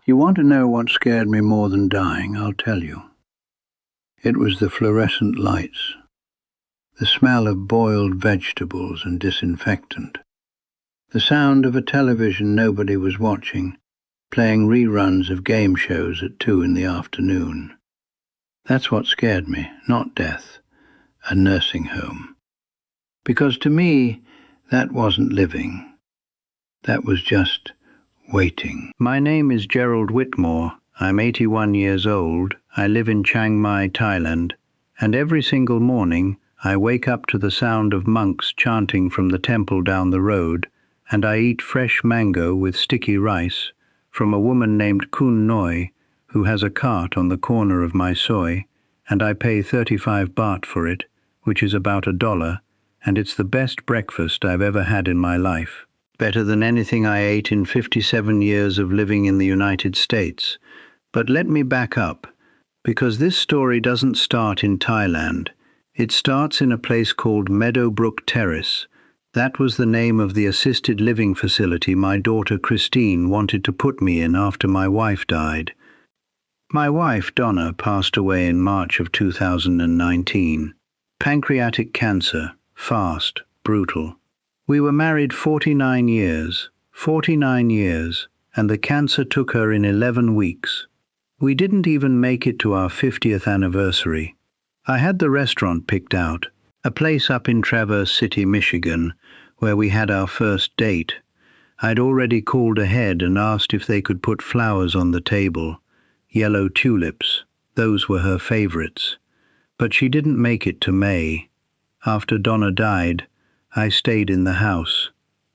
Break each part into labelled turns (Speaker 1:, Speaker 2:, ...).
Speaker 1: You want to know what scared me more than dying? I'll tell you. It was the fluorescent lights, the smell of boiled vegetables and disinfectant, the sound of a television nobody was watching, playing reruns of game shows at 2 in the afternoon. That's what scared me, not death, a nursing home. Because to me, that wasn't living. That was just waiting. My name is Gerald Whitmore. I'm 81 years old. I live in Chiang Mai, Thailand, and every single morning I wake up to the sound of monks chanting from the temple down the road, and I eat fresh mango with sticky rice from a woman named Kun Noi, who has a cart on the corner of my soy, and I pay 35 baht for it, which is about $1, and it's the best breakfast I've ever had in my life. Better than anything I ate in 57 years of living in the United States. But let me back up, because this story doesn't start in Thailand. It starts in a place called Meadowbrook Terrace. That was the name of the assisted living facility my daughter Christine wanted to put me in after my wife died. My wife, Donna, passed away in March of 2019. Pancreatic cancer, fast, brutal. We were married 49 years, and the cancer took her in 11 weeks. We didn't even make it to our 50th anniversary. I had the restaurant picked out, a place up in Traverse City, Michigan, where we had our first date. I'd already called ahead and asked if they could put flowers on the table. Yellow tulips, those were her favorites. But she didn't make it to May. After Donna died, I stayed in the house,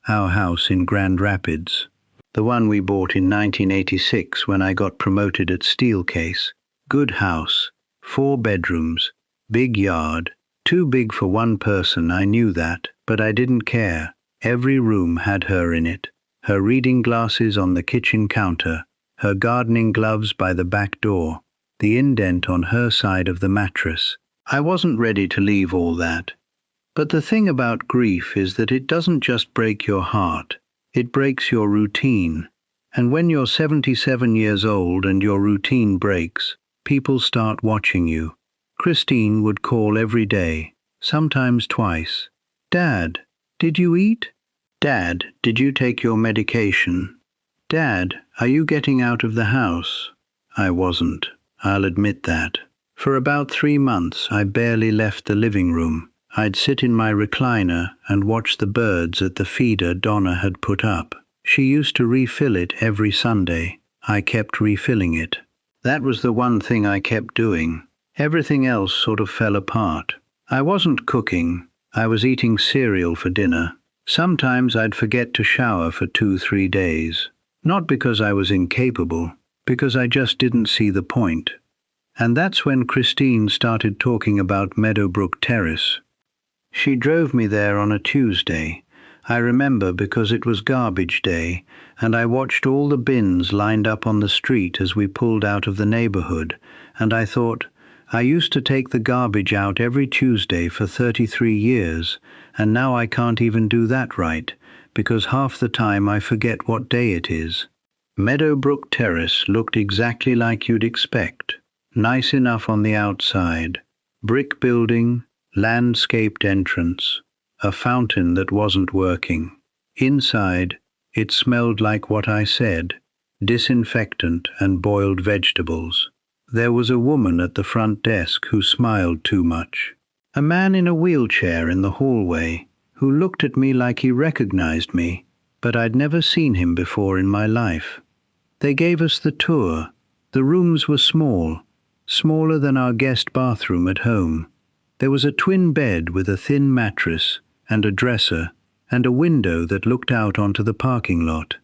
Speaker 1: our house in Grand Rapids, the one we bought in 1986 when I got promoted at Steelcase. Good house, 4 bedrooms, big yard, too big for one person, I knew that, but I didn't care. Every room had her in it, her reading glasses on the kitchen counter, her gardening gloves by the back door, the indent on her side of the mattress. I wasn't ready to leave all that. But the thing about grief is that it doesn't just break your heart, it breaks your routine. And when you're 77 years old and your routine breaks, people start watching you. Christine would call every day, sometimes twice. Dad, did you eat? Dad, did you take your medication? Dad, are you getting out of the house? I wasn't, I'll admit that. For about 3 months, I barely left the living room. I'd sit in my recliner and watch the birds at the feeder Donna had put up. She used to refill it every Sunday. I kept refilling it. That was the one thing I kept doing. Everything else sort of fell apart. I wasn't cooking. I was eating cereal for dinner. Sometimes I'd forget to shower for 2-3 days. Not because I was incapable, because I just didn't see the point. And that's when Christine started talking about Meadowbrook Terrace. She drove me there on a Tuesday. I remember because it was garbage day, and I watched all the bins lined up on the street as we pulled out of the neighborhood, and I thought, I used to take the garbage out every Tuesday for 33 years, and now I can't even do that right, because half the time I forget what day it is. Meadowbrook Terrace looked exactly like you'd expect. Nice enough on the outside. Brick building, landscaped entrance, a fountain that wasn't working. Inside, it smelled like what I said, disinfectant and boiled vegetables. There was a woman at the front desk who smiled too much. A man in a wheelchair in the hallway who looked at me like he recognized me, but I'd never seen him before in my life. They gave us the tour. The rooms were small, smaller than our guest bathroom at home. There was a twin bed with a thin mattress and a dresser and a window that looked out onto the parking lot.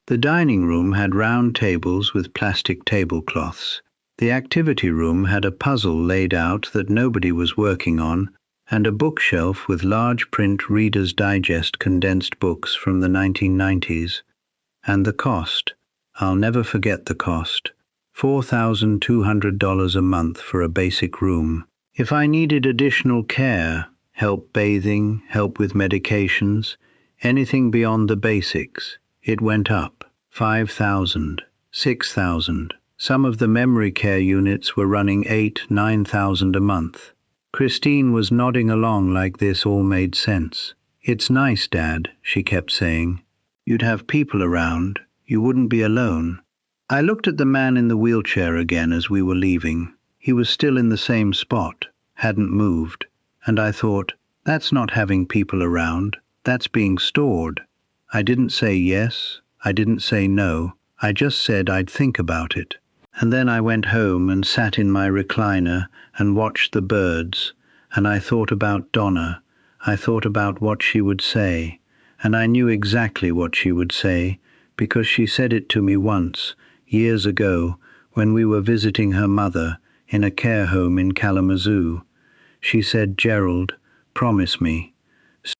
Speaker 1: The dining room had round tables with plastic tablecloths. The activity room had a puzzle laid out that nobody was working on, and a bookshelf with large print Reader's Digest condensed books from the 1990s. And the cost, I'll never forget the cost, $4,200 a month for a basic room. If I needed additional care, help bathing, help with medications, anything beyond the basics, it went up, $5,000, 6,000. Some of the memory care units were running 8,000–9,000 a month. Christine was nodding along like this all made sense. "It's nice, Dad," she kept saying. "You'd have people around. You wouldn't be alone." I looked at the man in the wheelchair again as we were leaving. He was still in the same spot, hadn't moved, and I thought, that's not having people around, that's being stored. I didn't say yes, I didn't say no, I just said I'd think about it. And then I went home and sat in my recliner and watched the birds, and I thought about Donna. I thought about what she would say, and I knew exactly what she would say, because she said it to me once, years ago, when we were visiting her mother in a care home in Kalamazoo. She said, "Gerald, promise me.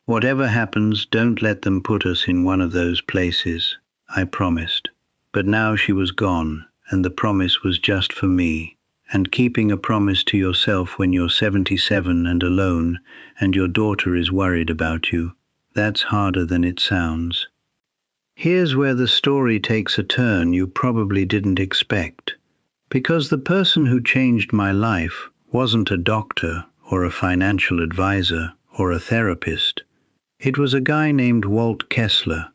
Speaker 1: Whatever happens, don't let them put us in one of those places." I promised. But now she was gone, and the promise was just for me. And keeping a promise to yourself when you're 77 and alone, and your daughter is worried about you, that's harder than it sounds. Here's where the story takes a turn you probably didn't expect. Because the person who changed my life wasn't a doctor or a financial advisor or a therapist. It was a guy named Walt Kessler.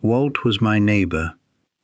Speaker 1: Walt was my neighbor,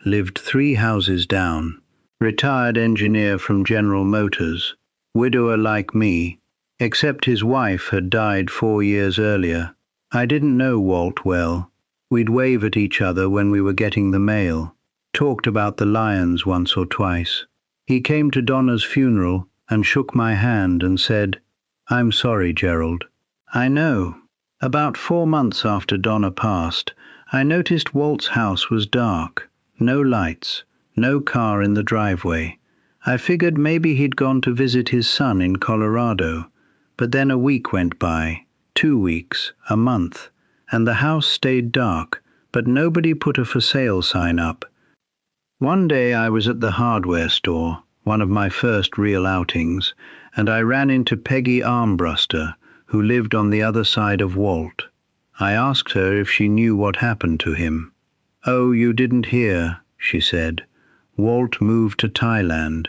Speaker 1: lived 3 houses down, retired engineer from General Motors, widower like me, except his wife had died 4 years earlier. I didn't know Walt well. We'd wave at each other when we were getting the mail, talked about the Lions once or twice. He came to Donna's funeral and shook my hand and said, "I'm sorry, Gerald." I know. About 4 months after Donna passed, I noticed Walt's house was dark, no lights, no car in the driveway. I figured maybe he'd gone to visit his son in Colorado, but then a week went by, 2 weeks, a month, and the house stayed dark, but nobody put a for sale sign up. One day I was at the hardware store, one of my first real outings, and I ran into Peggy Armbruster, who lived on the other side of Walt. I asked her if she knew what happened to him. "Oh, you didn't hear," she said. "Walt moved to Thailand."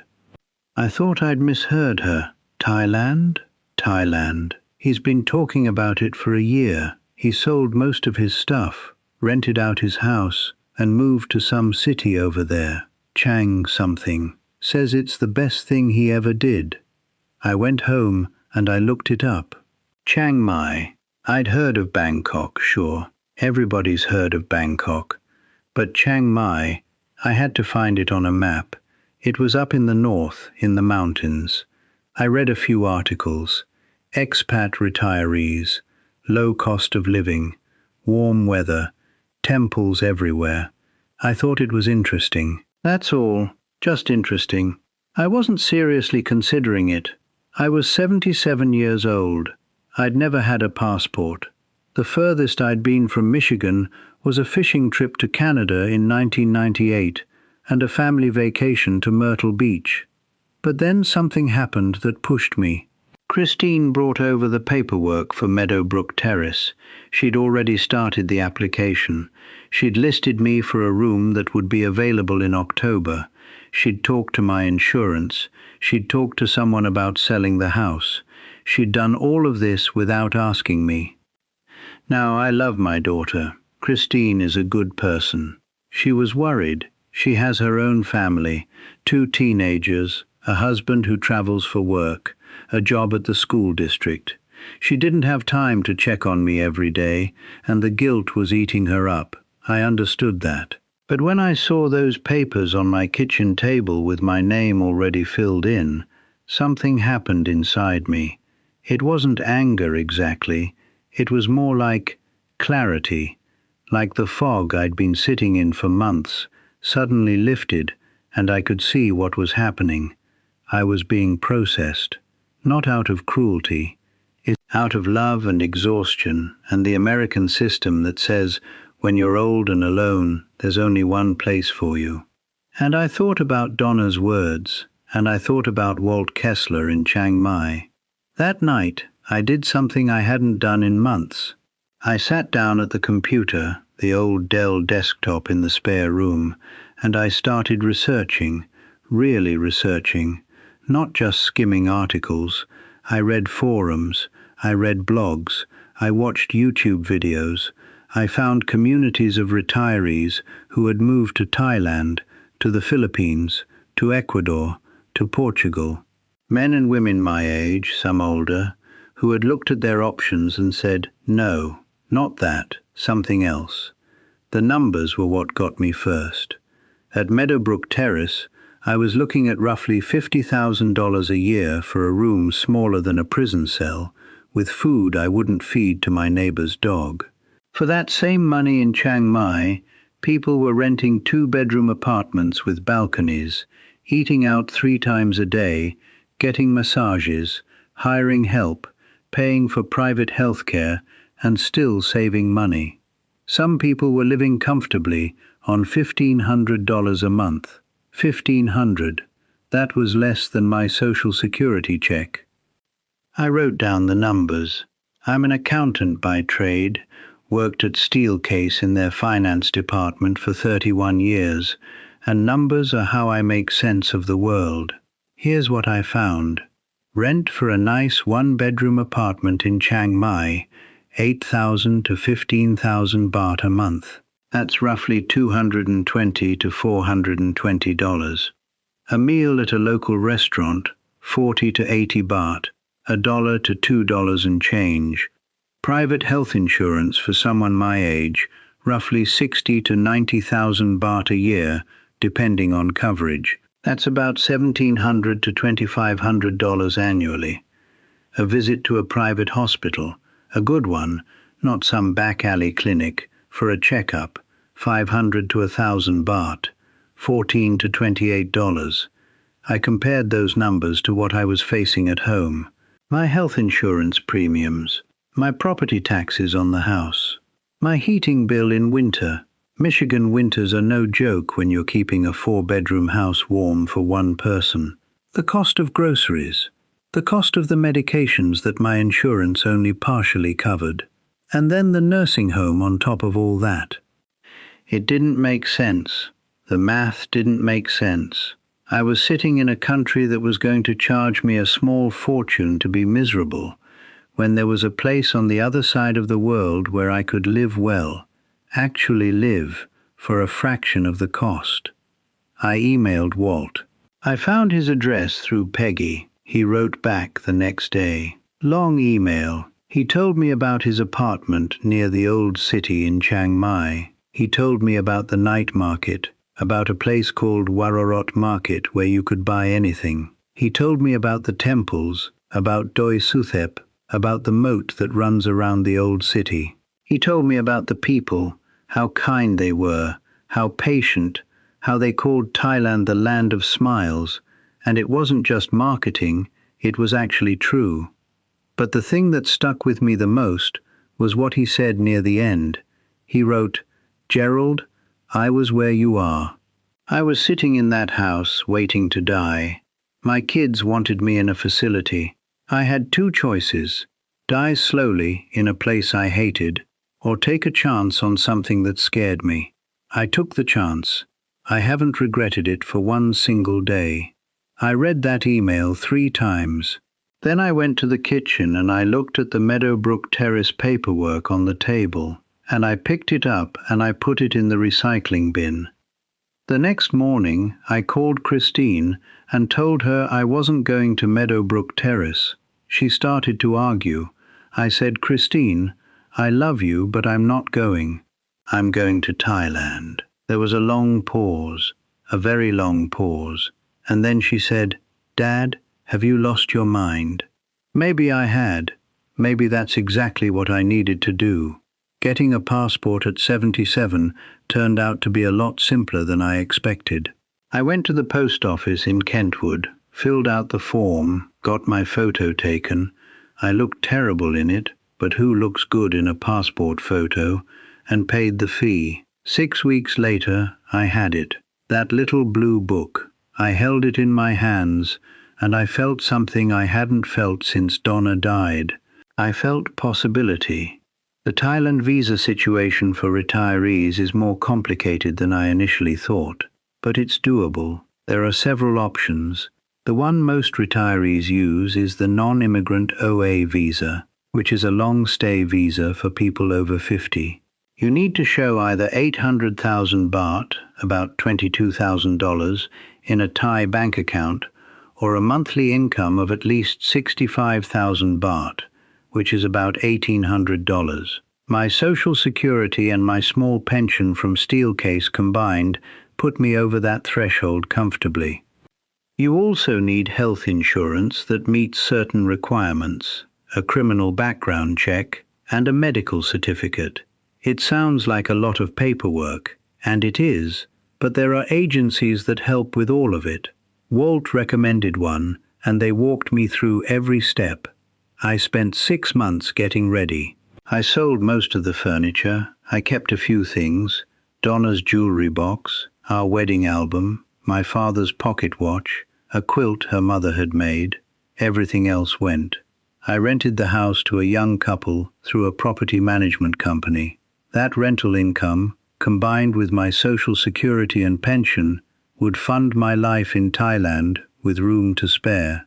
Speaker 1: I thought I'd misheard her. Thailand? Thailand. He's been talking about it for a year. He sold most of his stuff, rented out his house, and moved to some city over there. Chiang something. Says it's the best thing he ever did. I went home and I looked it up. Chiang Mai. I'd heard of Bangkok, sure. Everybody's heard of Bangkok. But Chiang Mai, I had to find it on a map. It was up in the north, in the mountains. I read a few articles. Expat retirees, low cost of living, warm weather, temples everywhere. I thought it was interesting. That's all, just interesting. I wasn't seriously considering it. I was 77 years old. I'd never had a passport. The furthest I'd been from Michigan was a fishing trip to Canada in 1998 and a family vacation to Myrtle Beach. But then something happened that pushed me. Christine brought over the paperwork for Meadowbrook Terrace. She'd already started the application. She'd listed me for a room that would be available in October. She'd talked to my insurance. She'd talked to someone about selling the house. She'd done all of this without asking me. Now, I love my daughter. Christine is a good person. She was worried. She has her own family, 2 teenagers, a husband who travels for work, a job at the school district. She didn't have time to check on me every day, and the guilt was eating her up. I understood that. But when I saw those papers on my kitchen table with my name already filled in, something happened inside me. It wasn't anger exactly. It was more like clarity, like the fog I'd been sitting in for months, suddenly lifted, and I could see what was happening. I was being processed, not out of cruelty. It's out of love and exhaustion and the American system that says when you're old and alone, there's only one place for you. And I thought about Donna's words, and I thought about Walt Kessler in Chiang Mai. That night, I did something I hadn't done in months. I sat down at the computer, the old Dell desktop in the spare room, and I started researching, really researching, not just skimming articles. I read forums, I read blogs, I watched YouTube videos. I found communities of retirees who had moved to Thailand, to the Philippines, to Ecuador, to Portugal. Men and women my age, some older, who had looked at their options and said, no, not that, something else. The numbers were what got me first. At Meadowbrook Terrace, I was looking at roughly $50,000 a year for a room smaller than a prison cell, with food I wouldn't feed to my neighbor's dog. For that same money in Chiang Mai, people were renting 2-bedroom apartments with balconies, eating out 3 times a day, getting massages, hiring help, paying for private health care, and still saving money. Some people were living comfortably on $1,500 a month. $1,500. That was less than my Social Security check. I wrote down the numbers. I'm an accountant by trade, worked at Steelcase in their finance department for 31 years, and numbers are how I make sense of the world. Here's what I found. Rent for a nice 1-bedroom apartment in Chiang Mai, 8,000 to 15,000 baht a month. That's roughly $220 to $420. A meal at a local restaurant, 40 to 80 baht, $1 to $2 and change. Private health insurance for someone my age, roughly 60 to 90,000 baht a year, depending on coverage. That's about $1,700 to $2,500 annually. A visit to a private hospital, a good one, not some back alley clinic, for a checkup, 500 to 1,000 baht, $14 to $28. I compared those numbers to what I was facing at home. My health insurance premiums, my property taxes on the house, my heating bill in winter. Michigan winters are no joke when you're keeping a 4-bedroom house warm for one person. The cost of groceries, the cost of the medications that my insurance only partially covered, and then the nursing home on top of all that. It didn't make sense. The math didn't make sense. I was sitting in a country that was going to charge me a small fortune to be miserable, when there was a place on the other side of the world where I could live well, actually live, for a fraction of the cost. I emailed Walt. I found his address through Peggy. He wrote back the next day. Long email. He told me about his apartment near the old city in Chiang Mai. He told me about the night market, about a place called Warorot Market where you could buy anything. He told me about the temples, about Doi Suthep, about the moat that runs around the old city. He told me about the people, how kind they were, how patient, how they called Thailand the land of smiles, and it wasn't just marketing, it was actually true. But the thing that stuck with me the most was what he said near the end. He wrote, "Gerald, I was where you are. I was sitting in that house waiting to die. My kids wanted me in a facility. I had 2 choices, die slowly in a place I hated, or take a chance on something that scared me. I took the chance. I haven't regretted it for one single day." I read that email 3 times. Then I went to the kitchen and I looked at the Meadowbrook Terrace paperwork on the table, and I picked it up and I put it in the recycling bin. The next morning, I called Christine and told her I wasn't going to Meadowbrook Terrace. She started to argue. I said, "Christine, I love you, but I'm not going. I'm going to Thailand." There was a long pause, a very long pause, and then she said, "Dad, have you lost your mind?" Maybe I had. Maybe that's exactly what I needed to do. Getting a passport at 77 turned out to be a lot simpler than I expected. I went to the post office in Kentwood, filled out the form, got my photo taken. I looked terrible in it, but who looks good in a passport photo, and paid the fee. 6 weeks later, I had it. That little blue book. I held it in my hands, and I felt something I hadn't felt since Donna died. I felt possibility. The Thailand visa situation for retirees is more complicated than I initially thought. but it's doable. There are several options. The one most retirees use is the non-immigrant OA visa, which is a long-stay visa for people over 50. You need to show either 800,000 baht, about $22,000, in a Thai bank account, or a monthly income of at least 65,000 baht, which is about $1,800. My Social Security and my small pension from Steelcase combined put me over that threshold comfortably. You also need health insurance that meets certain requirements, a criminal background check, and a medical certificate. It sounds like a lot of paperwork, and it is, but there are agencies that help with all of it. Walt recommended one, and they walked me through every step. I spent 6 months getting ready. I sold most of the furniture. I kept a few things: Donna's jewelry box, our wedding album, my father's pocket watch, a quilt her mother had made. Everything else went. I rented the house to a young couple through a property management company. That rental income, combined with my Social Security and pension, would fund my life in Thailand with room to spare.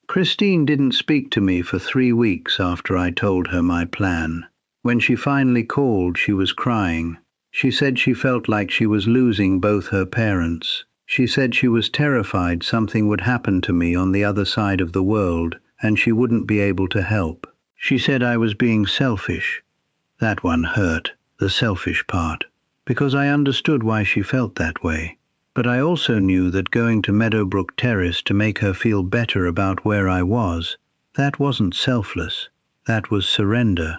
Speaker 1: Christine didn't speak to me for 3 weeks after I told her my plan. When she finally called, she was crying. She said she felt like she was losing both her parents. She said she was terrified something would happen to me on the other side of the world, and she wouldn't be able to help. She said I was being selfish. That one hurt, the selfish part, because I understood why she felt that way. But I also knew that going to Meadowbrook Terrace to make her feel better about where I was, that wasn't selfless. That was surrender.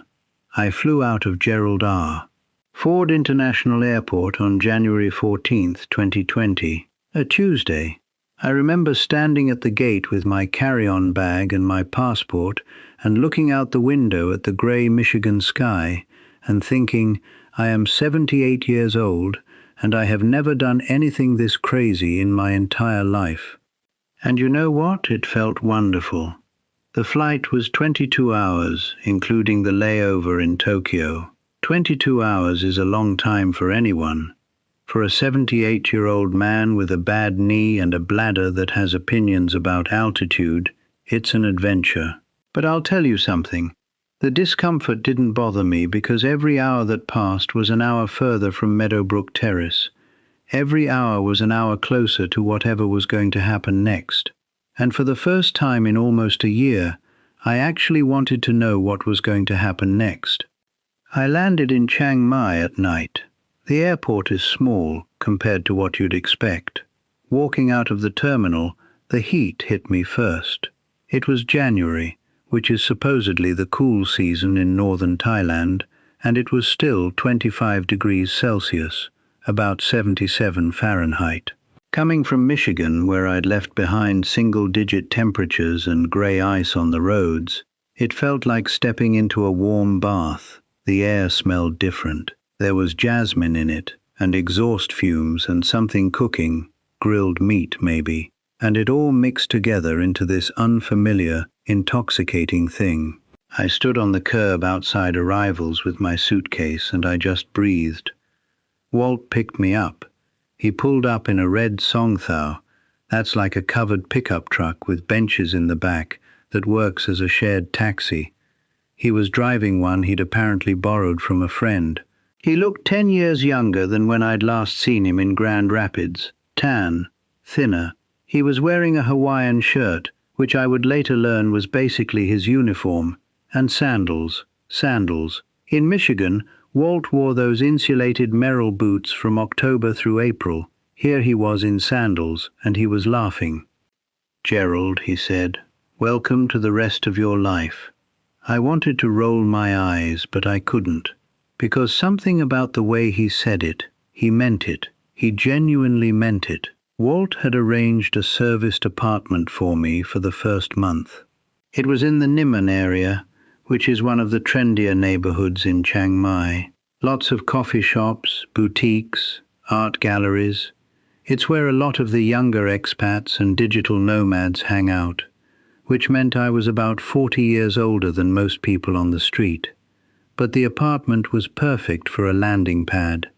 Speaker 1: I flew out of Gerald R. Ford International Airport on January 14, 2020, a Tuesday. I remember standing at the gate with my carry-on bag and my passport and looking out the window at the grey Michigan sky and thinking, I am 78 years old and I have never done anything this crazy in my entire life. And you know what? It felt wonderful. The flight was 22 hours, including the layover in Tokyo. 22 hours is a long time for anyone. For a 78-year-old man with a bad knee and a bladder that has opinions about altitude, it's an adventure. But I'll tell you something. The discomfort didn't bother me because every hour that passed was an hour further from Meadowbrook Terrace. Every hour was an hour closer to whatever was going to happen next. And for the first time in almost a year, I actually wanted to know what was going to happen next. I landed in Chiang Mai at night. The airport is small compared to what you'd expect. Walking out of the terminal, the heat hit me first. It was January, which is supposedly the cool season in northern Thailand, and it was still 25 degrees Celsius, about 77 Fahrenheit. Coming from Michigan, where I'd left behind single-digit temperatures and grey ice on the roads, it felt like stepping into a warm bath. The air smelled different. There was jasmine in it, and exhaust fumes and something cooking, grilled meat maybe, and it all mixed together into this unfamiliar, intoxicating thing. I stood on the curb outside Arrivals with my suitcase and I just breathed. Walt picked me up. He pulled up in a red Songthao. That's like a covered pickup truck with benches in the back that works as a shared taxi. He was driving one he'd apparently borrowed from a friend. He looked 10 years younger than when I'd last seen him in Grand Rapids. Tan, thinner. He was wearing a Hawaiian shirt, which I would later learn was basically his uniform, and sandals. In Michigan, Walt wore those insulated Merrell boots from October through April. Here he was in sandals, and he was laughing. "Gerald," he said, "welcome to the rest of your life." I wanted to roll my eyes, but I couldn't, because something about the way he said it, he meant it. He genuinely meant it. Walt had arranged a serviced apartment for me for the first month. It was in the Niman area, which is one of the trendier neighborhoods in Chiang Mai. Lots of coffee shops, boutiques, art galleries. It's where a lot of the younger expats and digital nomads hang out, which meant I was about 40 years older than most people on the street. But the apartment was perfect for a landing pad.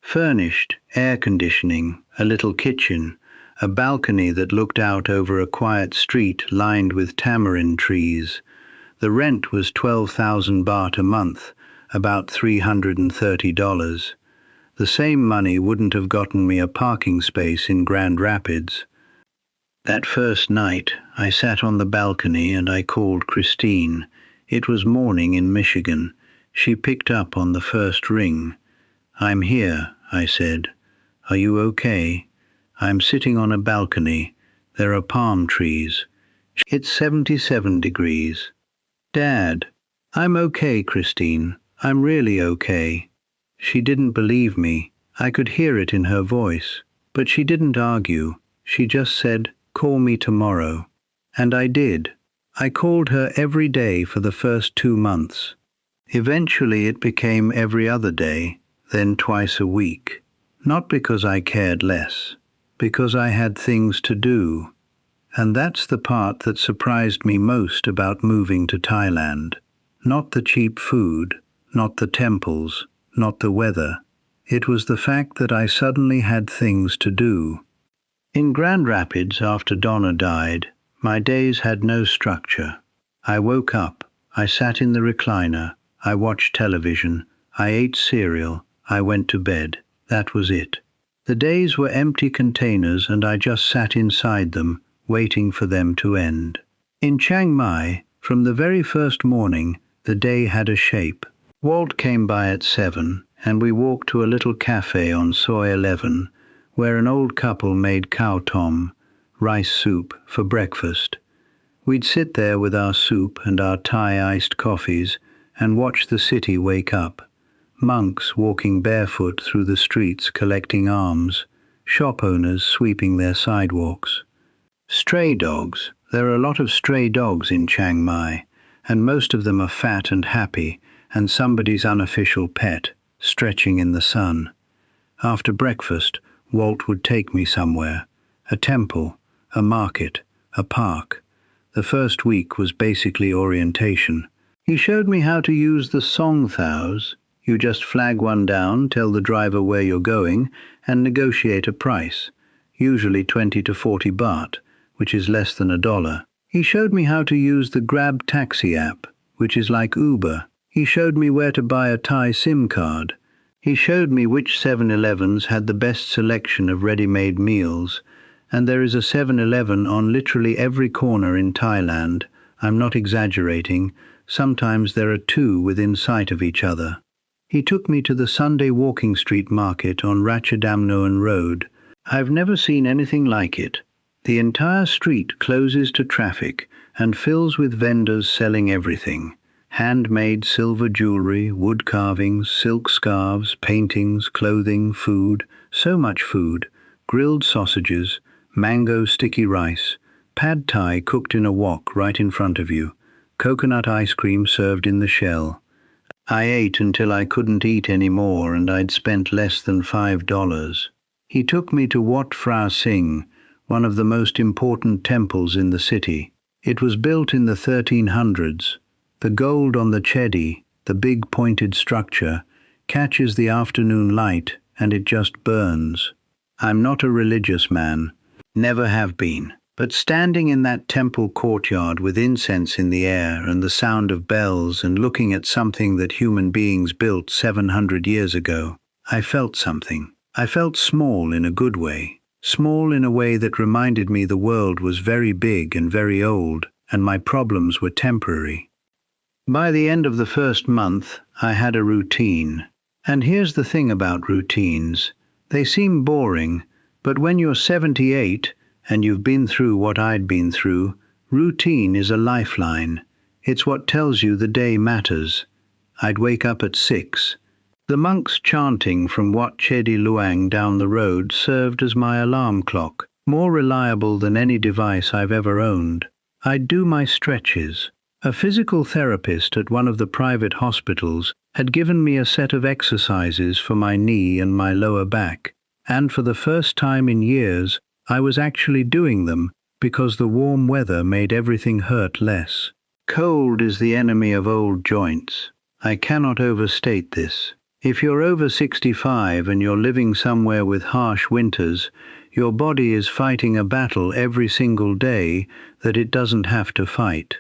Speaker 1: Furnished, air conditioning, a little kitchen, a balcony that looked out over a quiet street lined with tamarind trees. The rent was 12,000 baht a month, about $330. The same money wouldn't have gotten me a parking space in Grand Rapids. That first night, I sat on the balcony and I called Christine. It was morning in Michigan. She picked up on the first ring. "I'm here," I said. "Are you okay?" "I'm sitting on a balcony. There are palm trees. It's 77 degrees. "Dad." "I'm okay, Christine. I'm really okay." She didn't believe me. I could hear it in her voice. But she didn't argue. She just said, "Call me tomorrow." And I did. I called her every day for the first 2 months. Eventually it became every other day, then twice a week. Not because I cared less, because I had things to do. And that's the part that surprised me most about moving to Thailand. Not the cheap food, not the temples, not the weather. It was the fact that I suddenly had things to do. In Grand Rapids, after Donna died, my days had no structure. I woke up, I sat in the recliner, I watched television, I ate cereal, I went to bed. That was it. The days were empty containers and I just sat inside them, waiting for them to end. In Chiang Mai, from the very first morning, the day had a shape. Walt came by at 7, and we walked to a little cafe on Soi 11, where an old couple made cow tom, rice soup, for breakfast. We'd sit there with our soup and our Thai iced coffees and watch the city wake up. Monks walking barefoot through the streets collecting alms, shop owners sweeping their sidewalks. Stray dogs. There are a lot of stray dogs in Chiang Mai, and most of them are fat and happy, and somebody's unofficial pet, stretching in the sun. After breakfast, Walt would take me somewhere. A temple, a market, a park. The first week was basically orientation. He showed me how to use the song thaus. You just flag one down, tell the driver where you're going, and negotiate a price, usually 20 to 40 baht, which is less than $1. He showed me how to use the Grab taxi app, which is like Uber. He showed me where to buy a Thai SIM card. He showed me which 7-Elevens had the best selection of ready-made meals, and there is a 7-Eleven on literally every corner in Thailand. I'm not exaggerating. Sometimes there are 2 within sight of each other. He took me to the Sunday walking street market on Ratchadamnoan Road. I've never seen anything like it. The entire street closes to traffic and fills with vendors selling everything. Handmade silver jewelry, wood carvings, silk scarves, paintings, clothing, food, so much food, grilled sausages, mango sticky rice, pad thai cooked in a wok right in front of you, coconut ice cream served in the shell. I ate until I couldn't eat any more and I'd spent less than $5. He took me to Wat Phra Singh, one of the most important temples in the city. It was built in the 1300s. The gold on the chedi, the big pointed structure, catches the afternoon light and it just burns. I'm not a religious man, never have been. But standing in that temple courtyard with incense in the air and the sound of bells and looking at something that human beings built 700 years ago, I felt something. I felt small in a good way. Small in a way that reminded me the world was very big and very old, and my problems were temporary. By the end of the first month, I had a routine. And here's the thing about routines. They seem boring, but when you're 78, and you've been through what I'd been through, routine is a lifeline. It's what tells you the day matters. I'd wake up at 6. The monks chanting from Wat Chedi Luang down the road served as my alarm clock, more reliable than any device I've ever owned. I'd do my stretches. A physical therapist at one of the private hospitals had given me a set of exercises for my knee and my lower back, and for the first time in years, I was actually doing them because the warm weather made everything hurt less. Cold is the enemy of old joints. I cannot overstate this. If you're over 65 and you're living somewhere with harsh winters, your body is fighting a battle every single day that it doesn't have to fight.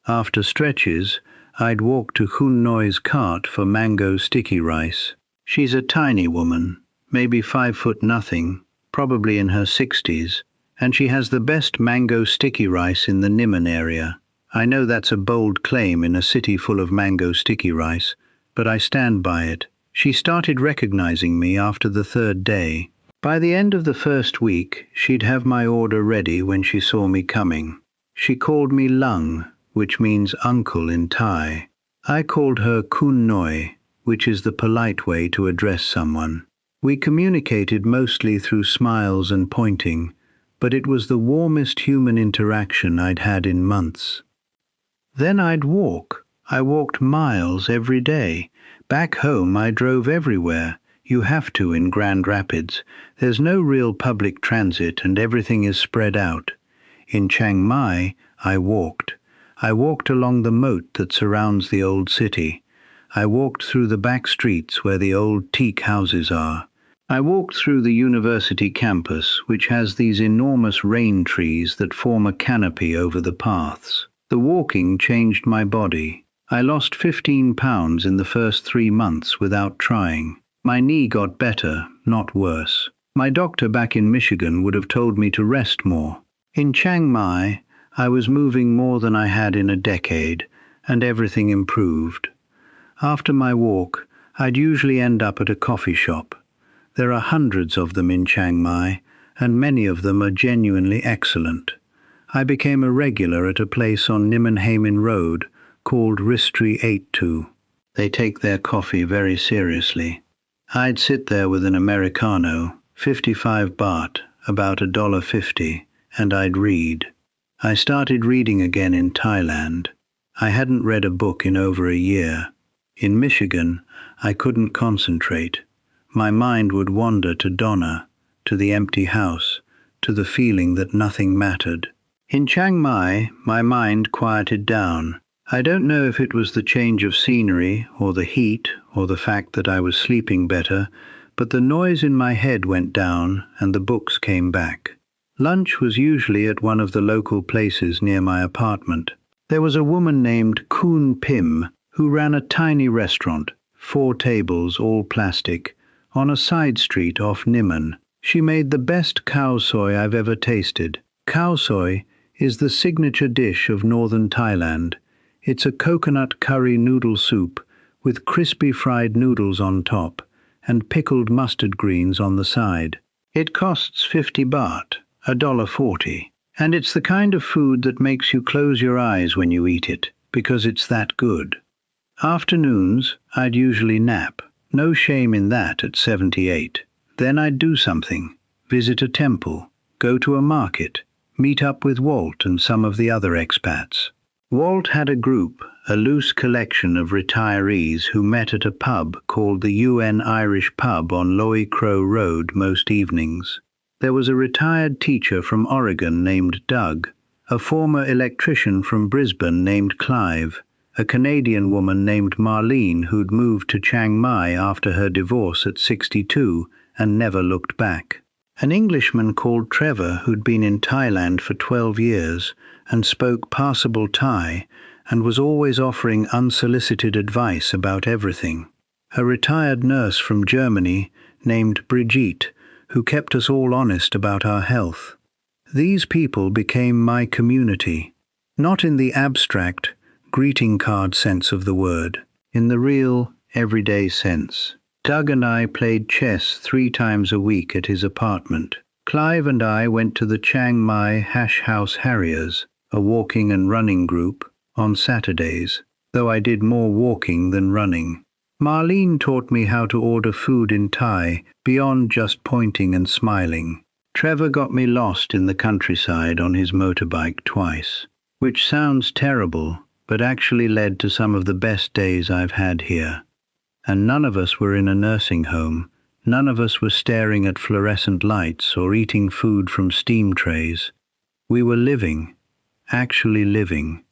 Speaker 1: After stretches, I'd walk to Khun Noi's cart for mango sticky rice. She's a tiny woman, maybe 5 foot nothing, probably in her 60s, and she has the best mango sticky rice in the Niman area. I know that's a bold claim in a city full of mango sticky rice, but I stand by it. She started recognizing me after the 3rd day. By the end of the 1st week, she'd have my order ready when she saw me coming. She called me Lung, which means uncle in Thai. I called her Khun Noi, which is the polite way to address someone. We communicated mostly through smiles and pointing, but it was the warmest human interaction I'd had in months. Then I'd walk. I walked miles every day. Back home I drove everywhere. You have to in Grand Rapids. There's no real public transit and everything is spread out. In Chiang Mai, I walked. I walked along the moat that surrounds the old city. I walked through the back streets where the old teak houses are. I walked through the university campus, which has these enormous rain trees that form a canopy over the paths. The walking changed my body. I lost 15 pounds in the first 3 months without trying. My knee got better, not worse. My doctor back in Michigan would have told me to rest more. In Chiang Mai, I was moving more than I had in a decade, and everything improved. After my walk, I'd usually end up at a coffee shop. There are hundreds of them in Chiang Mai, and many of them are genuinely excellent. I became a regular at a place on Nimenhamen Road called Ristri 82. They take their coffee very seriously. I'd sit there with an Americano, 55 baht, about $1.50, and I'd read. I started reading again in Thailand. I hadn't read a book in over a year. In Michigan, I couldn't concentrate. My mind would wander to Donna, to the empty house, to the feeling that nothing mattered. In Chiang Mai, my mind quieted down. I don't know if it was the change of scenery, or the heat, or the fact that I was sleeping better, but the noise in my head went down and the books came back. Lunch was usually at one of the local places near my apartment. There was a woman named Khun Pim who ran a tiny restaurant, 4 tables, all plastic, on a side street off Niman. She made the best khao soi I've ever tasted. Khao soi is the signature dish of northern Thailand. It's a coconut curry noodle soup with crispy fried noodles on top and pickled mustard greens on the side. It costs 50 baht, $1.40, and it's the kind of food that makes you close your eyes when you eat it, because it's that good. Afternoons, I'd usually nap. No shame in that at 78. Then I'd do something, visit a temple, go to a market, meet up with Walt and some of the other expats. Walt had a group, a loose collection of retirees who met at a pub called the UN Irish Pub on Loy Crow Road most evenings. There was a retired teacher from Oregon named Doug, a former electrician from Brisbane named Clive, a Canadian woman named Marlene who'd moved to Chiang Mai after her divorce at 62 and never looked back. An Englishman called Trevor who'd been in Thailand for 12 years and spoke passable Thai and was always offering unsolicited advice about everything. A retired nurse from Germany named Brigitte who kept us all honest about our health. These people became my community, not in the abstract, greeting card sense of the word, in the real, everyday sense. Doug and I played chess 3 times a week at his apartment. Clive and I went to the Chiang Mai Hash House Harriers, a walking and running group, on Saturdays, though I did more walking than running. Marlene taught me how to order food in Thai beyond just pointing and smiling. Trevor got me lost in the countryside on his motorbike twice, which sounds terrible, but actually led to some of the best days I've had here. And none of us were in a nursing home. None of us were staring at fluorescent lights or eating food from steam trays. We were living, actually living.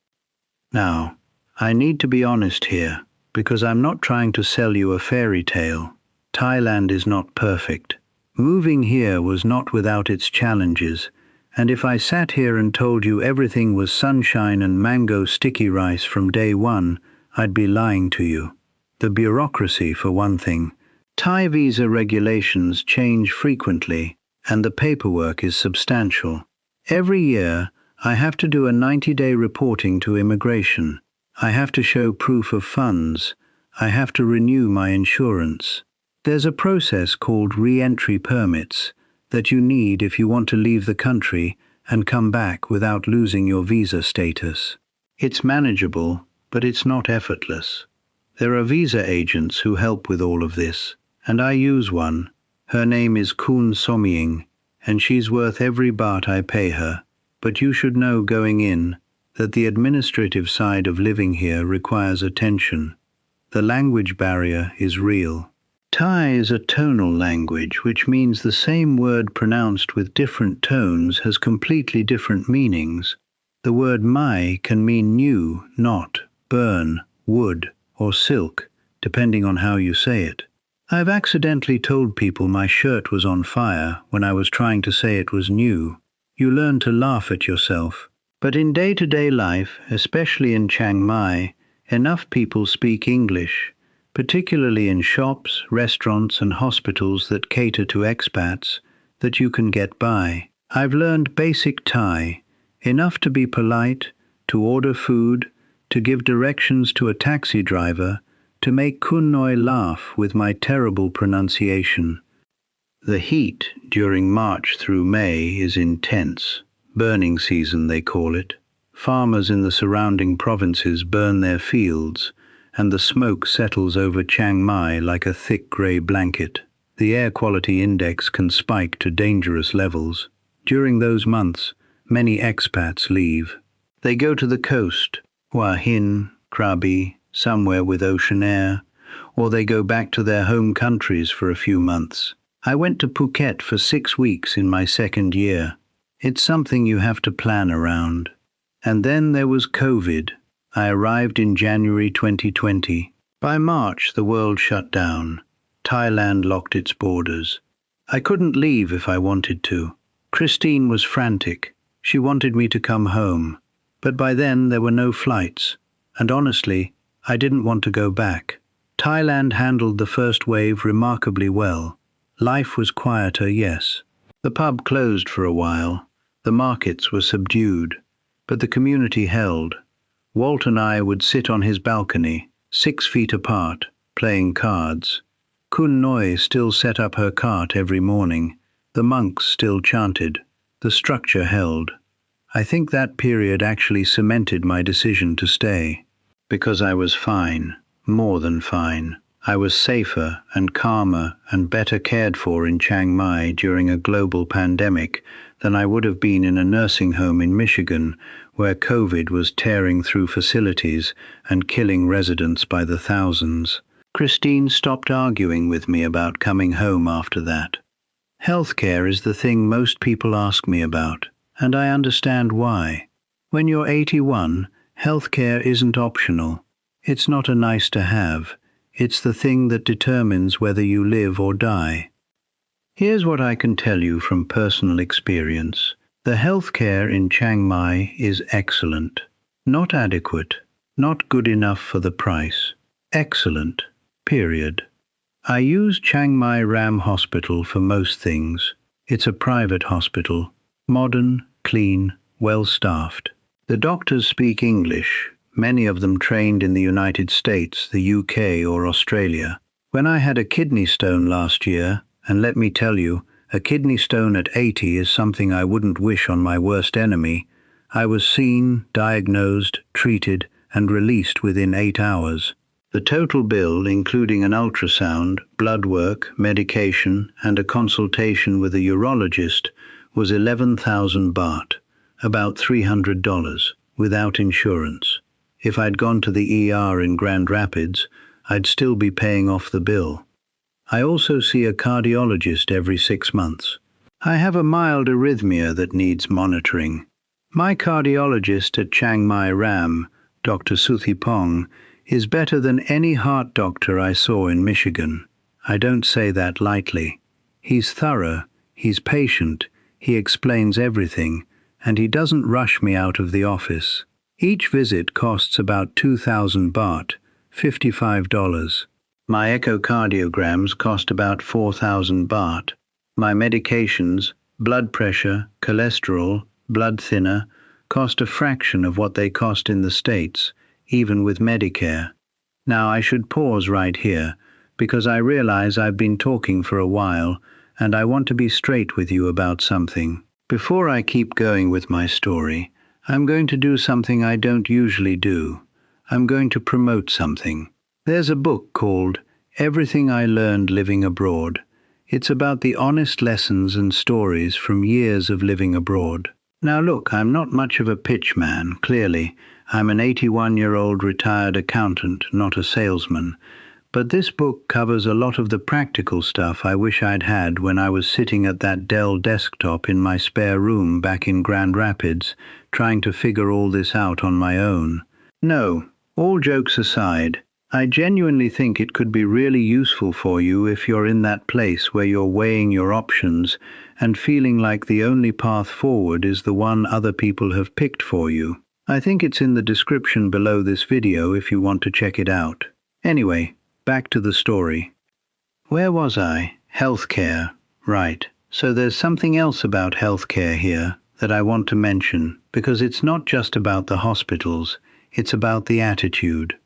Speaker 1: Now, I need to be honest here. because I'm not trying to sell you a fairy tale. Thailand is not perfect. Moving here was not without its challenges, and if I sat here and told you everything was sunshine and mango sticky rice from day one, I'd be lying to you. The bureaucracy, for one thing. Thai visa regulations change frequently, and the paperwork is substantial. Every year, I have to do a 90-day reporting to immigration. I have to show proof of funds. I have to renew my insurance. There's a process called re-entry permits that you need if you want to leave the country and come back without losing your visa status. It's manageable, but it's not effortless. There are visa agents who help with all of this, and I use one. Her name is Kun Somying, and she's worth every baht I pay her. But you should know going in that the administrative side of living here requires attention. The language barrier is real. Thai is a tonal language, which means the same word pronounced with different tones has completely different meanings. The word mai can mean new, not, burn, wood, or silk, depending on how you say it. I've accidentally told people my shirt was on fire when I was trying to say it was new. You learn to laugh at yourself. But in day-to-day life, especially in Chiang Mai, enough people speak English, particularly in shops, restaurants, and hospitals that cater to expats, that you can get by. I've learned basic Thai, enough to be polite, to order food, to give directions to a taxi driver, to make Kun Noi laugh with my terrible pronunciation. The heat during March through May is intense. Burning season, they call it. Farmers in the surrounding provinces burn their fields, and the smoke settles over Chiang Mai like a thick grey blanket. The air quality index can spike to dangerous levels. During those months, many expats leave. They go to the coast, Hua Hin, Krabi, somewhere with ocean air, or they go back to their home countries for a few months. I went to Phuket for 6 weeks in my second year. It's something you have to plan around. And then there was COVID. I arrived in January 2020. By March, the world shut down. Thailand locked its borders. I couldn't leave if I wanted to. Christine was frantic. She wanted me to come home. But by then there were no flights. And honestly, I didn't want to go back. Thailand handled the first wave remarkably well. Life was quieter, yes. The pub closed for a while. The markets were subdued. But the community held. Walt and I would sit on his balcony, 6 feet apart, playing cards. Kun Noi still set up her cart every morning. The monks still chanted. The structure held. I think that period actually cemented my decision to stay. Because I was fine, more than fine. I was safer and calmer and better cared for in Chiang Mai during a global pandemic than I would have been in a nursing home in Michigan, where COVID was tearing through facilities and killing residents by the thousands. Christine stopped arguing with me about coming home after that. Healthcare is the thing most people ask me about, and I understand why. When you're 81, healthcare isn't optional. It's not a nice to have. It's the thing that determines whether you live or die. Here's what I can tell you from personal experience. The healthcare in Chiang Mai is excellent. Not adequate. Not good enough for the price. Excellent. Period. I use Chiang Mai Ram Hospital for most things. It's a private hospital. Modern, clean, well-staffed. The doctors speak English, many of them trained in the United States, the UK, or Australia. When I had a kidney stone last year, and let me tell you, a kidney stone at 80 is something I wouldn't wish on my worst enemy, I was seen, diagnosed, treated, and released within 8 hours. The total bill, including an ultrasound, blood work, medication, and a consultation with a urologist, was 11,000 baht, about $300, without insurance. If I'd gone to the ER in Grand Rapids, I'd still be paying off the bill. I also see a cardiologist every 6 months. I have a mild arrhythmia that needs monitoring. My cardiologist at Chiang Mai Ram, Dr. Suthipong, is better than any heart doctor I saw in Michigan. I don't say that lightly. He's thorough, he's patient, he explains everything, and he doesn't rush me out of the office. Each visit costs about 2,000 baht, $55. My echocardiograms cost about 4,000 baht. My medications, blood pressure, cholesterol, blood thinner, cost a fraction of what they cost in the States, even with Medicare. Now I should pause right here, because I realize I've been talking for a while, and I want to be straight with you about something. Before I keep going with my story, I'm going to do something I don't usually do. I'm going to promote something. There's a book called Everything I Learned Living Abroad. It's about the honest lessons and stories from years of living abroad. Now look, I'm not much of a pitch man, clearly. I'm an 81-year-old retired accountant, not a salesman. But this book covers a lot of the practical stuff I wish I'd had when I was sitting at that Dell desktop in my spare room back in Grand Rapids, trying to figure all this out on my own. No, all jokes aside, I genuinely think it could be really useful for you if you're in that place where you're weighing your options and feeling like the only path forward is the one other people have picked for you. I think it's in the description below this video if you want to check it out. Anyway, back to the story. Where was I? Healthcare. Right. So there's something else about healthcare here that I want to mention, because it's not just about the hospitals, it's about the attitude.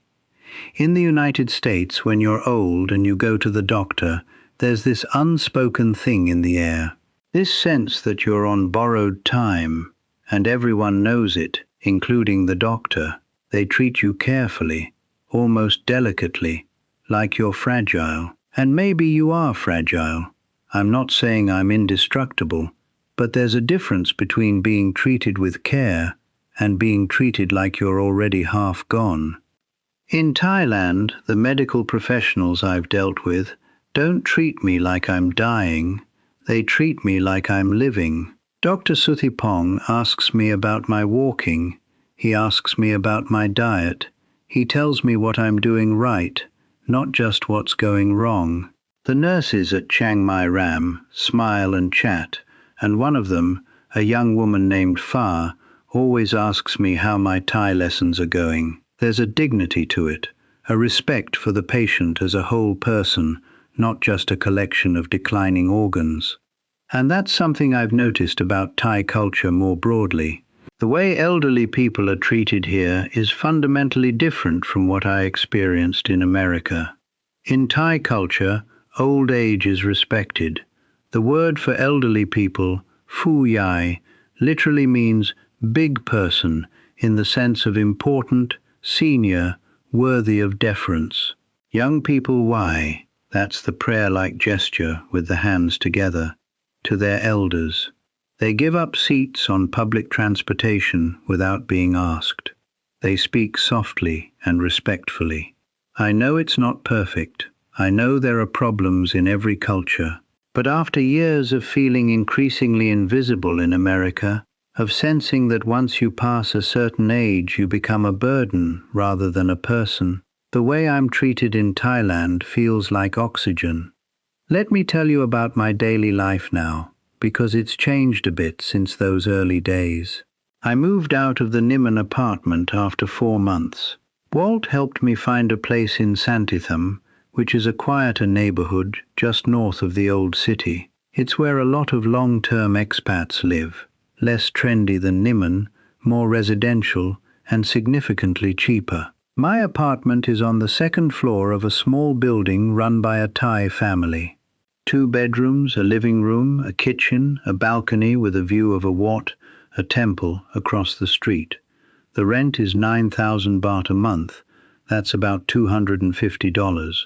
Speaker 1: In the United States, when you're old and you go to the doctor, there's this unspoken thing in the air. This sense that you're on borrowed time, and everyone knows it, including the doctor. They treat you carefully, almost delicately, like you're fragile. And maybe you are fragile. I'm not saying I'm indestructible, but there's a difference between being treated with care and being treated like you're already half gone. In Thailand, the medical professionals I've dealt with don't treat me like I'm dying. They treat me like I'm living. Dr. Suthipong asks me about my walking. He asks me about my diet. He tells me what I'm doing right, not just what's going wrong. The nurses at Chiang Mai Ram smile and chat, and one of them, a young woman named Fa, always asks me how my Thai lessons are going. There's a dignity to it, a respect for the patient as a whole person, not just a collection of declining organs. And that's something I've noticed about Thai culture more broadly. The way elderly people are treated here is fundamentally different from what I experienced in America. In Thai culture, old age is respected. The word for elderly people, Phu Yai, literally means big person in the sense of important, senior, worthy of deference. Young people Wai, that's the prayer-like gesture with the hands together, to their elders. They give up seats on public transportation without being asked. They speak softly and respectfully. I know it's not perfect. I know there are problems in every culture. But after years of feeling increasingly invisible in America, of sensing that once you pass a certain age you become a burden rather than a person, the way I'm treated in Thailand feels like oxygen. Let me tell you about my daily life now, because it's changed a bit since those early days. I moved out of the Niman apartment after 4 months. Walt helped me find a place in Santitham, which is a quieter neighborhood just north of the old city. It's where a lot of long-term expats live. Less trendy than Niman, more residential, and significantly cheaper. My apartment is on the second floor of a small building run by a Thai family. 2 bedrooms, a living room, a kitchen, a balcony with a view of a wat, a temple, across the street. The rent is 9,000 baht a month. That's about $250.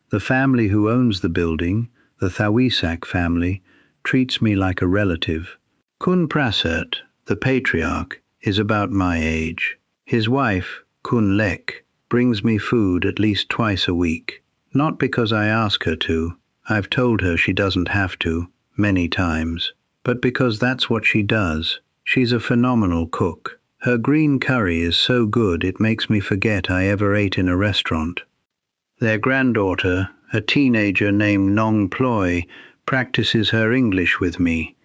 Speaker 1: The family who owns the building, the Thawisak family, treats me like a relative. Kun Prasert, the patriarch, is about my age. His wife, Kun Lek, brings me food at least twice a week. Not because I ask her to. I've told her she doesn't have to, many times. But because that's what she does. She's a phenomenal cook. Her green curry is so good it makes me forget I ever ate in a restaurant. Their granddaughter, a teenager named Nong Ploy, practices her English with me.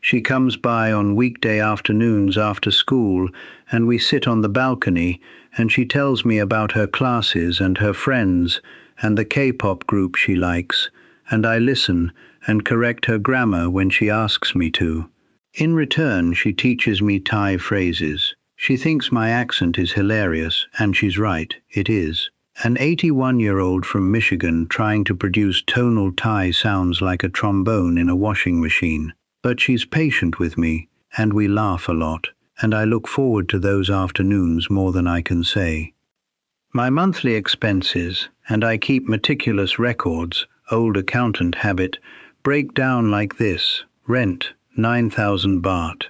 Speaker 1: She comes by on weekday afternoons after school, and we sit on the balcony, and she tells me about her classes and her friends and the K-pop group she likes, and I listen and correct her grammar when she asks me to. In return, she teaches me Thai phrases. She thinks my accent is hilarious, and she's right, it is. An 81-year-old from Michigan trying to produce tonal Thai sounds like a trombone in a washing machine. But she's patient with me, and we laugh a lot, and I look forward to those afternoons more than I can say. My monthly expenses, and I keep meticulous records, old accountant habit, break down like this: rent, 9,000 baht,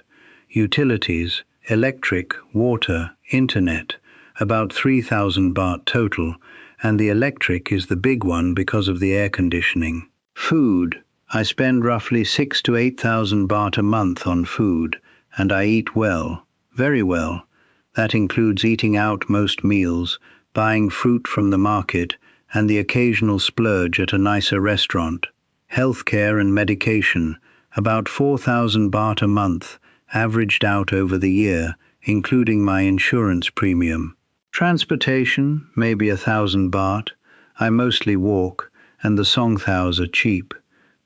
Speaker 1: utilities, electric, water, internet, about 3,000 baht total, and the electric is the big one because of the air conditioning. Food. I spend roughly 6,000 to 8,000 baht a month on food, and I eat well, very well. That includes eating out most meals, buying fruit from the market, and the occasional splurge at a nicer restaurant. Healthcare and medication, about 4,000 baht a month, averaged out over the year, including my insurance premium. Transportation, maybe 1,000 baht. I mostly walk, and the songthaos are cheap.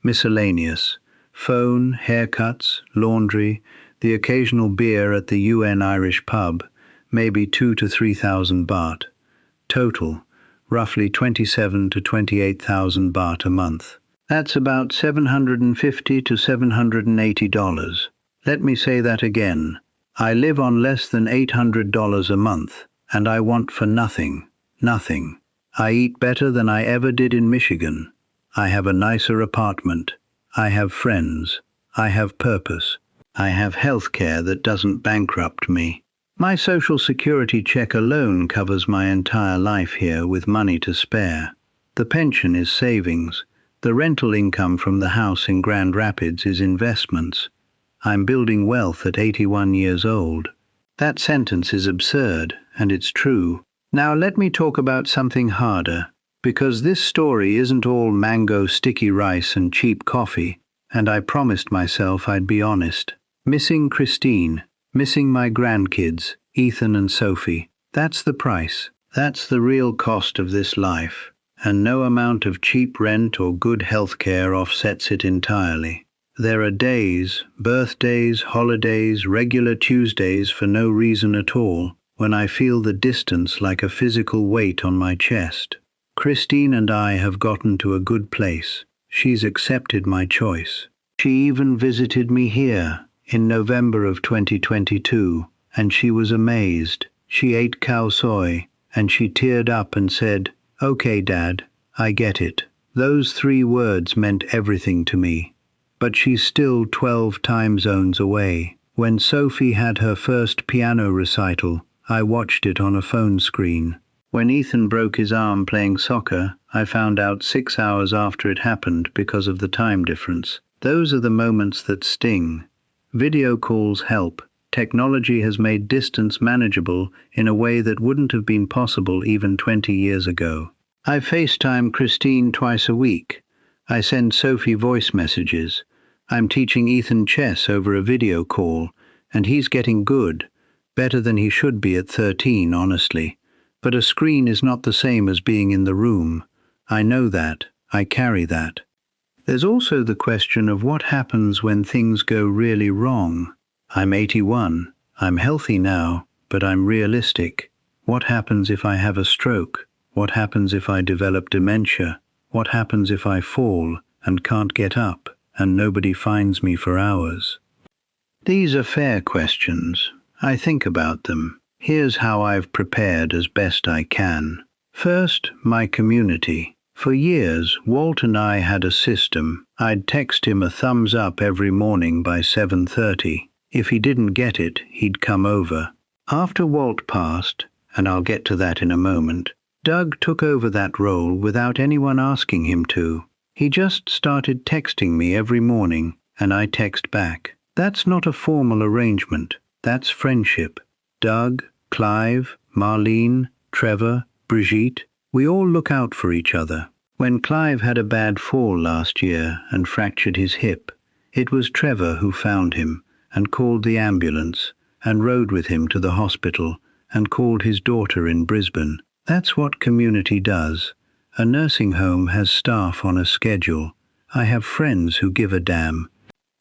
Speaker 1: Miscellaneous, phone, haircuts, laundry, the occasional beer at the UN Irish pub, maybe 2,000 to 3,000 baht. Total, roughly 27,000 to 28,000 baht a month. That's about $750 to $780. Let me say that again. I live on less than $800 a month, and I want for nothing, nothing. I eat better than I ever did in Michigan. I have a nicer apartment. I have friends. I have purpose. I have health care that doesn't bankrupt me. My Social Security check alone covers my entire life here with money to spare. The pension is savings. The rental income from the house in Grand Rapids is investments. I'm building wealth at 81 years old. That sentence is absurd, and it's true. Now let me talk about something harder. Because this story isn't all mango sticky rice and cheap coffee, and I promised myself I'd be honest. Missing Christine, missing my grandkids, Ethan and Sophie. That's the price. That's the real cost of this life, and no amount of cheap rent or good health care offsets it entirely. There are days, birthdays, holidays, regular Tuesdays for no reason at all, when I feel the distance like a physical weight on my chest. Christine and I have gotten to a good place. She's accepted my choice. She even visited me here in November of 2022, and she was amazed. She ate khao soi, and she teared up and said, "Okay, Dad, I get it." Those 3 words meant everything to me. But she's still 12 time zones away. When Sophie had her first piano recital, I watched it on a phone screen. When Ethan broke his arm playing soccer, I found out 6 hours after it happened because of the time difference. Those are the moments that sting. Video calls help. Technology has made distance manageable in a way that wouldn't have been possible even 20 years ago. I FaceTime Christine twice a week. I send Sophie voice messages. I'm teaching Ethan chess over a video call, and he's getting good. Better than he should be at 13, honestly. But a screen is not the same as being in the room. I know that. I carry that. There's also the question of what happens when things go really wrong. I'm 81. I'm healthy now, but I'm realistic. What happens if I have a stroke? What happens if I develop dementia? What happens if I fall and can't get up and nobody finds me for hours? These are fair questions. I think about them. Here's how I've prepared as best I can. First, my community. For years, Walt and I had a system. I'd text him a thumbs up every morning by 7:30. If he didn't get it, he'd come over. After Walt passed, and I'll get to that in a moment, Doug took over that role without anyone asking him to. He just started texting me every morning, and I text back. That's not a formal arrangement. That's friendship. Doug, Clive, Marlene, Trevor, Brigitte, we all look out for each other. When Clive had a bad fall last year and fractured his hip, it was Trevor who found him and called the ambulance and rode with him to the hospital and called his daughter in Brisbane. That's what community does. A nursing home has staff on a schedule. I have friends who give a damn.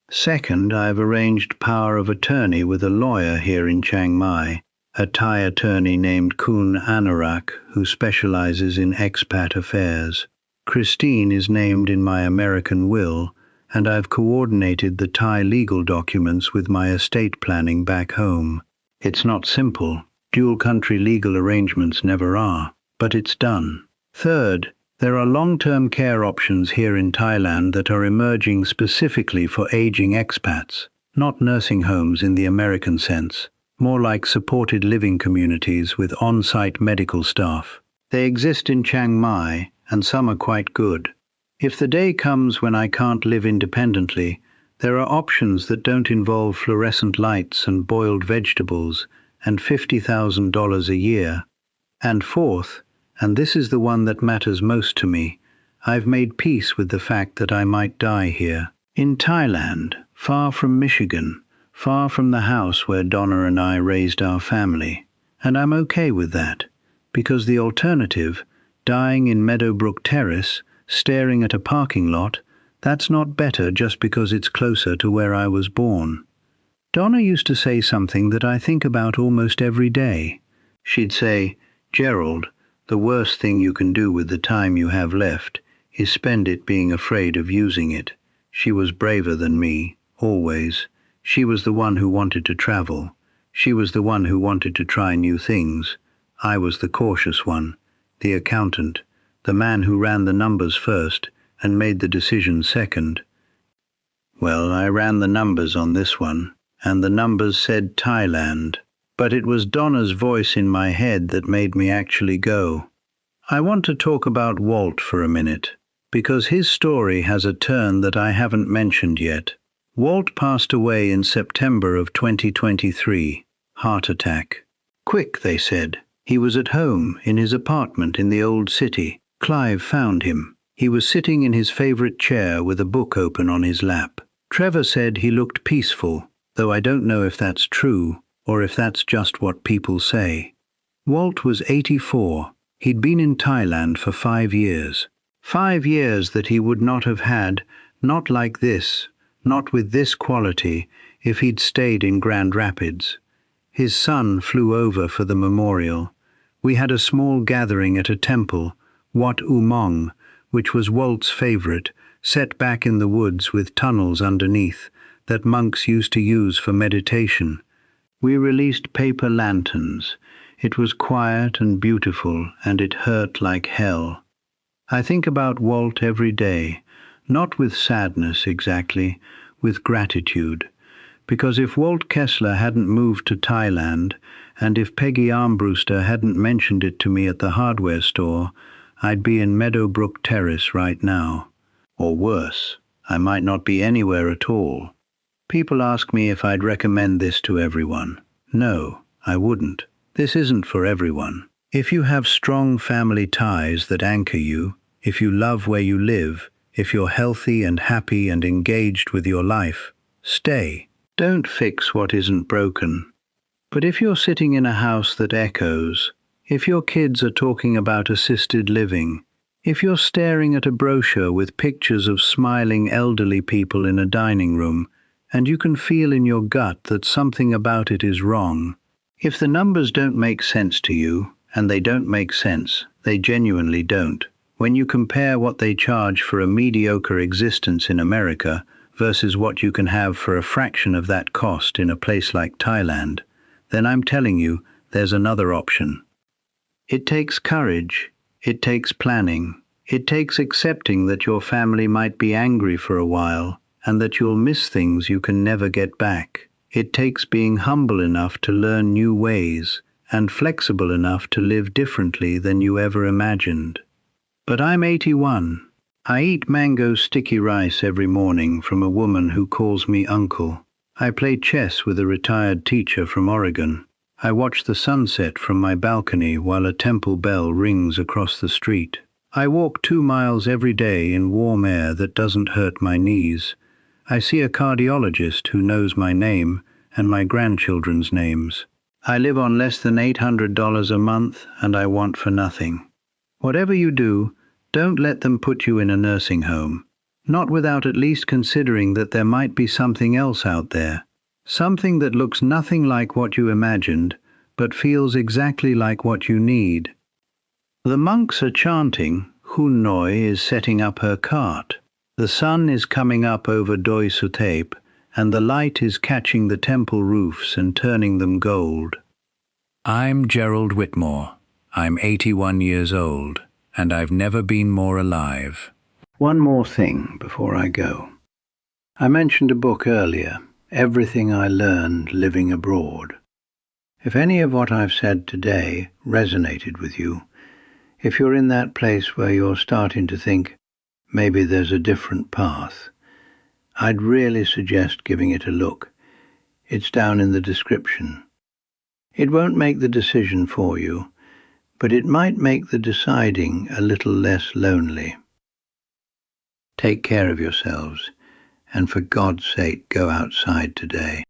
Speaker 1: Second, I've arranged power of attorney with a lawyer here in Chiang Mai, a Thai attorney named Kun Anarak who specializes in expat affairs. Christine is named in my American will, and I've coordinated the Thai legal documents with my estate planning back home. It's not simple. Dual country legal arrangements never are, but it's done. Third, there are long-term care options here in Thailand that are emerging specifically for aging expats, not nursing homes in the American sense, more like supported living communities with on-site medical staff. They exist in Chiang Mai, and some are quite good. If the day comes when I can't live independently, there are options that don't involve fluorescent lights and boiled vegetables and $50,000 a year. And fourth, and this is the one that matters most to me, I've made peace with the fact that I might die here. In Thailand, far from Michigan, far from the house where Donna and I raised our family. And I'm okay with that, because the alternative, dying in Meadowbrook Terrace, staring at a parking lot, that's not better just because it's closer to where I was born. Donna used to say something that I think about almost every day. She'd say, "Gerald, the worst thing you can do with the time you have left is spend it being afraid of using it." She was braver than me, always. She was the one who wanted to travel. She was the one who wanted to try new things. I was the cautious one, the accountant, the man who ran the numbers first and made the decision second. Well, I ran the numbers on this one, and the numbers said Thailand. But it was Donna's voice in my head that made me actually go. I want to talk about Walt for a minute, because his story has a turn that I haven't mentioned yet. Walt passed away in September of 2023, heart attack. Quick, they said. He was at home, in his apartment in the old city. Clive found him. He was sitting in his favorite chair with a book open on his lap. Trevor said he looked peaceful, though I don't know if that's true, or if that's just what people say. Walt was 84. He'd been in Thailand for 5 years. 5 years that he would not have had, not like this, not with this quality, if he'd stayed in Grand Rapids. His son flew over for the memorial. We had a small gathering at a temple, Wat Umong, which was Walt's favorite, set back in the woods with tunnels underneath that monks used to use for meditation. We released paper lanterns. It was quiet and beautiful, and it hurt like hell. I think about Walt every day, not with sadness exactly, with gratitude. Because if Walt Kessler hadn't moved to Thailand, and if Peggy Armbruster hadn't mentioned it to me at the hardware store, I'd be in Meadowbrook Terrace right now. Or worse, I might not be anywhere at all. People ask me if I'd recommend this to everyone. No, I wouldn't. This isn't for everyone. If you have strong family ties that anchor you, if you love where you live, if you're healthy and happy and engaged with your life, stay. Don't fix what isn't broken. But if you're sitting in a house that echoes, if your kids are talking about assisted living, if you're staring at a brochure with pictures of smiling elderly people in a dining room, and you can feel in your gut that something about it is wrong, if the numbers don't make sense to you, and they don't make sense, they genuinely don't, when you compare what they charge for a mediocre existence in America versus what you can have for a fraction of that cost in a place like Thailand, then I'm telling you, there's another option. It takes courage, it takes planning, it takes accepting that your family might be angry for a while, and that you'll miss things you can never get back. It takes being humble enough to learn new ways, and flexible enough to live differently than you ever imagined. But I'm 81. I eat mango sticky rice every morning from a woman who calls me uncle. I play chess with a retired teacher from Oregon. I watch the sunset from my balcony while a temple bell rings across the street. I walk 2 miles every day in warm air that doesn't hurt my knees. I see a cardiologist who knows my name and my grandchildren's names. I live on less than $800 a month, and I want for nothing. Whatever you do, don't let them put you in a nursing home. Not without at least considering that there might be something else out there. Something that looks nothing like what you imagined, but feels exactly like what you need. The monks are chanting, Hunnoi is setting up her cart. The sun is coming up over Doi Suthep, and the light is catching the temple roofs and turning them gold.
Speaker 2: I'm Gerald Whitmore. I'm 81 years old, and I've never been more alive.
Speaker 1: One more thing before I go. I mentioned a book earlier, Everything I Learned Living Abroad. If any of what I've said today resonated with you, if you're in that place where you're starting to think maybe there's a different path, I'd really suggest giving it a look. It's down in the description. It won't make the decision for you, but it might make the deciding a little less lonely. Take care of yourselves, and for God's sake, go outside today.